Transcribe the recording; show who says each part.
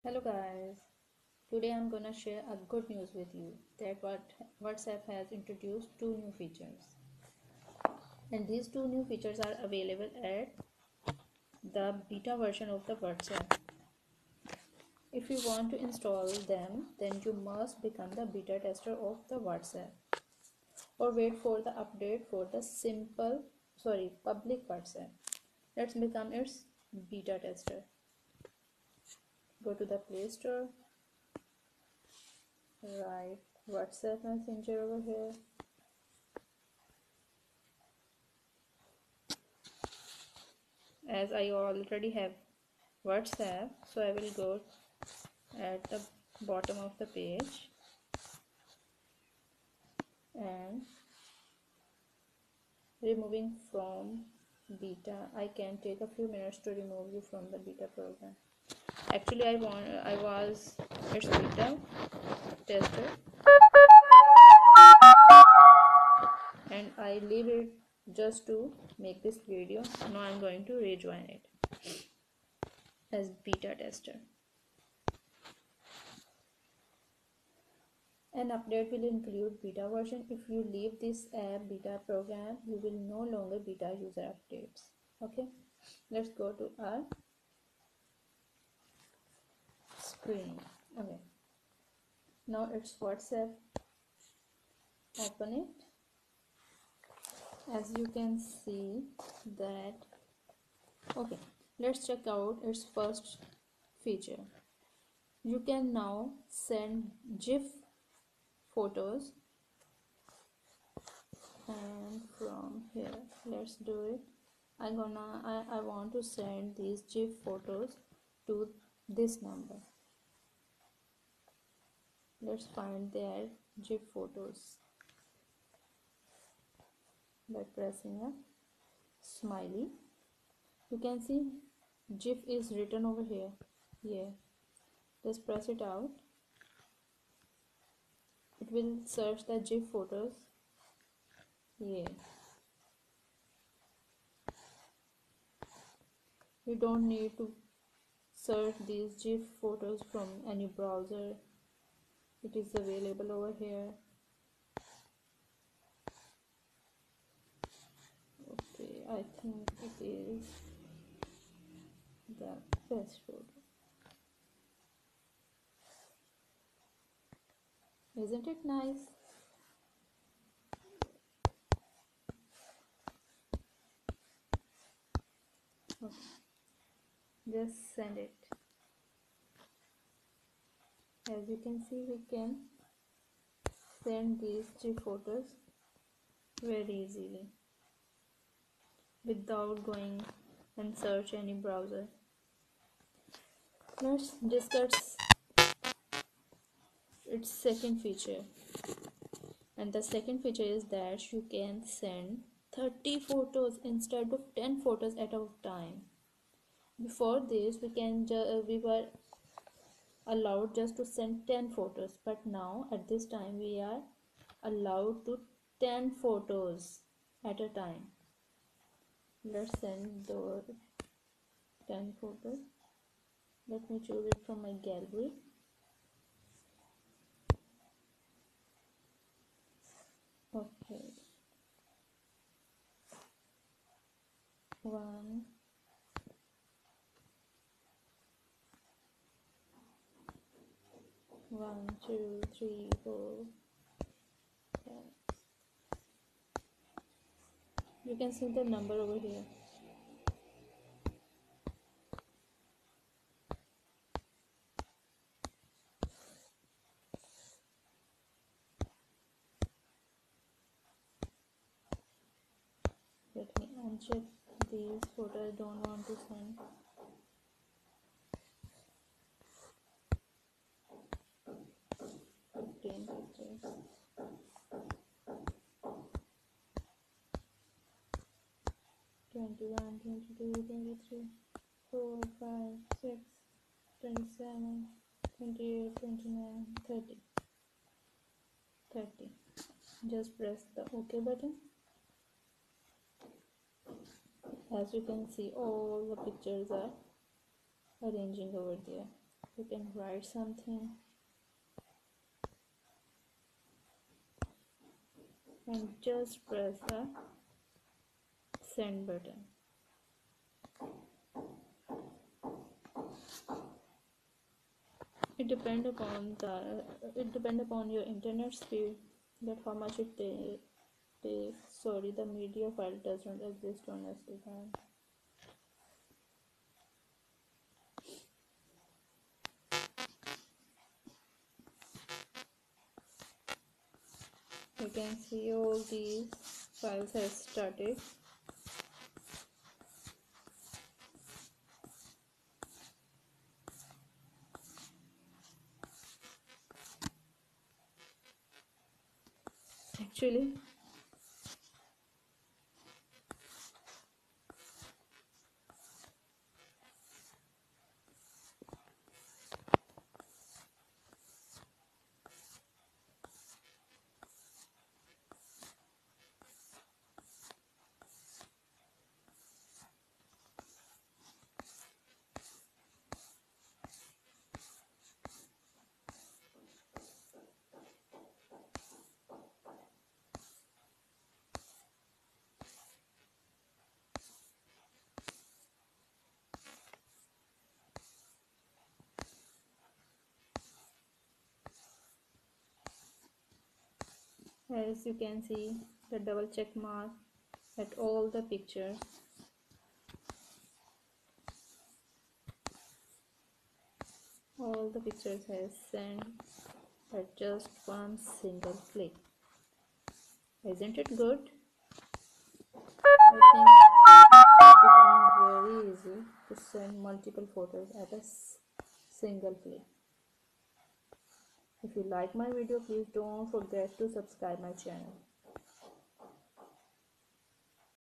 Speaker 1: Hello guys, today I'm gonna share a good news with you that WhatsApp has introduced two new features, and these two new features are available at the beta version of the WhatsApp. If you want to install them, then you must become the beta tester of the WhatsApp or wait for the update for the public WhatsApp. Let's become its beta tester. Go to the Play Store, write WhatsApp Messenger over here. As I already have WhatsApp, so I will go at the bottom of the page and removing from beta. I can take a few minutes to remove you from the beta program. Actually, I was its beta tester and I leave it just to make this video. Now I'm going to rejoin it as beta tester. An update will include beta version. If you leave this app beta program, you will no longer beta user updates. Okay, let's go to our screen. Okay, now it's WhatsApp. Open it. As you can see that, okay, let's check out its first feature. You can now send GIF photos, and from here let's do it. I want to send these GIF photos to this number. Let's find their GIF photos by pressing a smiley. You can see GIF is written over here. Yeah, just press it out. It will search the GIF photos. Yeah, you don't need to search these GIF photos from any browser. It is available over here. Okay, I think it is the best photo. Isn't it nice? Okay, just send it. As you can see, we can send these three photos very easily without going and search any browser. Let's discuss its second feature, and the second feature is that you can send 30 photos instead of 10 photos at a time. Before this, we were allowed just to send 10 photos, but now at this time we are allowed to 10 photos at a time. Let's send the 10 photos. Let me choose it from my gallery. Okay, 1, 1, 2, 3, 4, 5. You can see the number over here. Let me uncheck these photos I don't want to send. 15 pictures. 21, 22, 23, 4, 5, 6, 27, 28, 29, 30. 30. Just press the OK button. As you can see, all the pictures are arranging over there You can write something and just press the send button. It depend upon your internet speed, that how much it takes. Sorry, the media file does not exist on SD card. You can see all these files has started. Actually, as you can see, the double check mark at all the pictures. All the pictures has sent at just one single click. Isn't it good? I think it become very easy to send multiple photos at a single click. If you like my video, please don't forget to subscribe my channel.